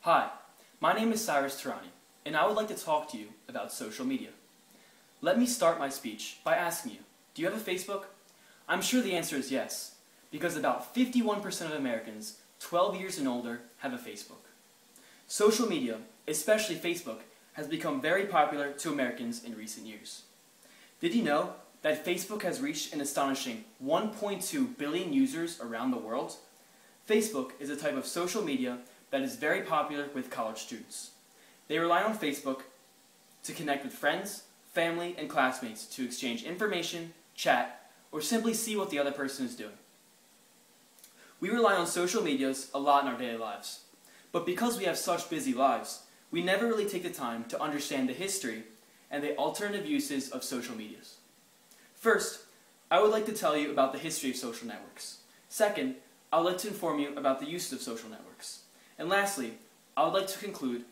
Hi, my name is Cyrus Tarani, and I would like to talk to you about social media. Let me start my speech by asking you, do you have a Facebook? I'm sure the answer is yes, because about 51% of Americans 12 years and older have a Facebook. Social media, especially Facebook, has become very popular to Americans in recent years. Did you know that Facebook has reached an astonishing 1.2 billion users around the world? Facebook is a type of social media that is very popular with college students. They rely on Facebook to connect with friends, family, and classmates to exchange information, chat, or simply see what the other person is doing. We rely on social medias a lot in our daily lives, but because we have such busy lives, we never really take the time to understand the history and the alternative uses of social medias. First, I would like to tell you about the history of social networks. Second, I would like to inform you about the uses of social networks. And lastly, I would like to conclude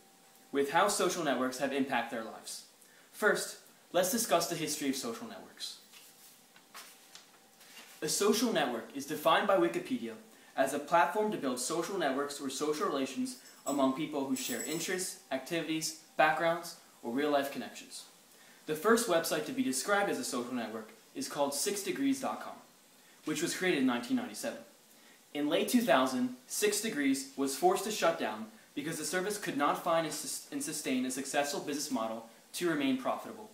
with how social networks have impacted our lives. First, let's discuss the history of social networks. A social network is defined by Wikipedia as a platform to build social networks or social relations among people who share interests, activities, backgrounds, or real-life connections. The first website to be described as a social network is called 6degrees.com, which was created in 1997. In late 2000, 6 Degrees was forced to shut down because the service could not find and sustain a successful business model to remain profitable.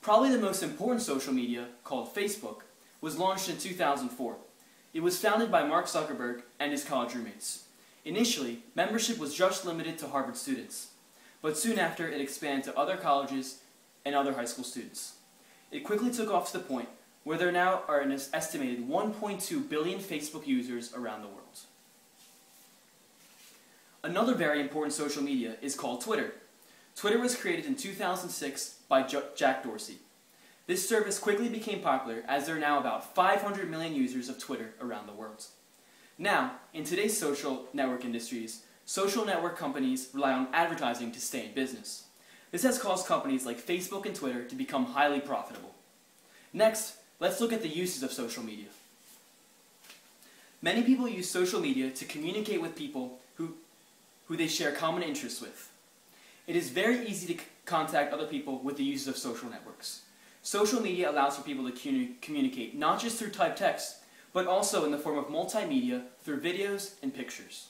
Probably the most important social media, called Facebook, was launched in 2004. It was founded by Mark Zuckerberg and his college roommates. Initially, membership was just limited to Harvard students, but soon after it expanded to other colleges and other high school students. It quickly took off to the point where there now are an estimated 1.2 billion Facebook users around the world. Another very important social media is called Twitter. Twitter was created in 2006 by Jack Dorsey. This service quickly became popular as there are now about 500 million users of Twitter around the world. Now, in today's social network industries, social network companies rely on advertising to stay in business. This has caused companies like Facebook and Twitter to become highly profitable. Next, let's look at the uses of social media. Many people use social media to communicate with people who they share common interests with. It is very easy to contact other people with the uses of social networks. Social media allows for people to communicate not just through typed text, but also in the form of multimedia through videos and pictures.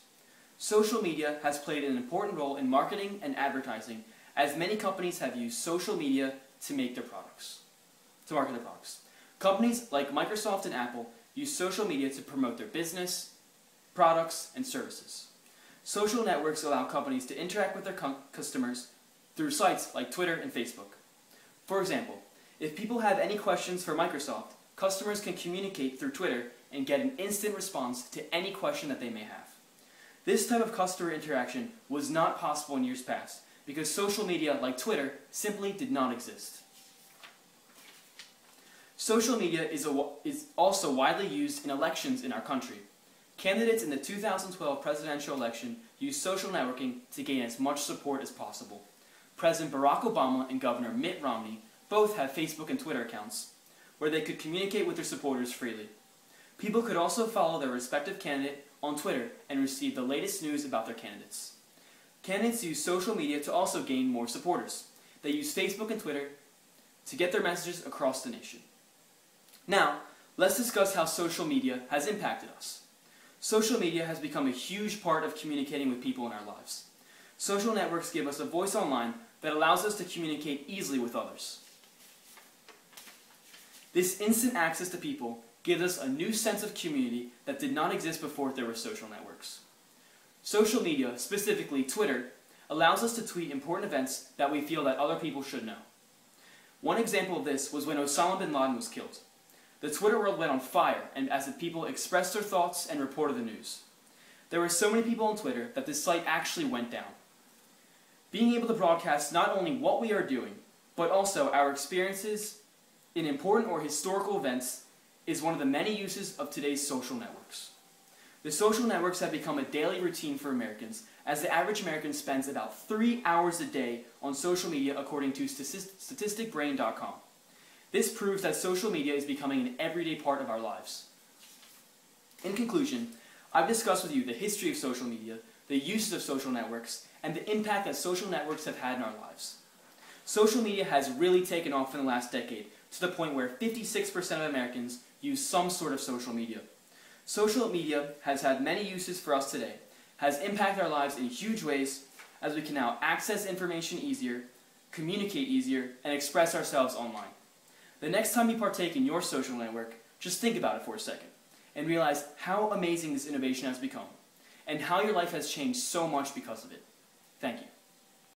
Social media has played an important role in marketing and advertising, as many companies have used social media to market their products. Companies like Microsoft and Apple use social media to promote their business, products, and services. Social networks allow companies to interact with their customers through sites like Twitter and Facebook. For example, if people have any questions for Microsoft, customers can communicate through Twitter and get an instant response to any question that they may have. This type of customer interaction was not possible in years past because social media like Twitter simply did not exist. Social media is also widely used in elections in our country. Candidates in the 2012 presidential election used social networking to gain as much support as possible. President Barack Obama and Governor Mitt Romney both have Facebook and Twitter accounts, where they could communicate with their supporters freely. People could also follow their respective candidate on Twitter and receive the latest news about their candidates. Candidates use social media to also gain more supporters. They use Facebook and Twitter to get their messages across the nation. Now, let's discuss how social media has impacted us. Social media has become a huge part of communicating with people in our lives. Social networks give us a voice online that allows us to communicate easily with others. This instant access to people gives us a new sense of community that did not exist before there were social networks. Social media, specifically Twitter, allows us to tweet important events that we feel that other people should know. One example of this was when Osama bin Laden was killed. The Twitter world went on fire as the people expressed their thoughts and reported the news. There were so many people on Twitter that this site actually went down. Being able to broadcast not only what we are doing, but also our experiences in important or historical events is one of the many uses of today's social networks. The social networks have become a daily routine for Americans, as the average American spends about 3 hours a day on social media according to statisticbrain.com. This proves that social media is becoming an everyday part of our lives. In conclusion, I've discussed with you the history of social media, the uses of social networks, and the impact that social networks have had in our lives. Social media has really taken off in the last decade, to the point where 56% of Americans use some sort of social media. Social media has had many uses for us today, has impacted our lives in huge ways, as we can now access information easier, communicate easier, and express ourselves online. The next time you partake in your social network, just think about it for a second, and realize how amazing this innovation has become, and how your life has changed so much because of it. Thank you.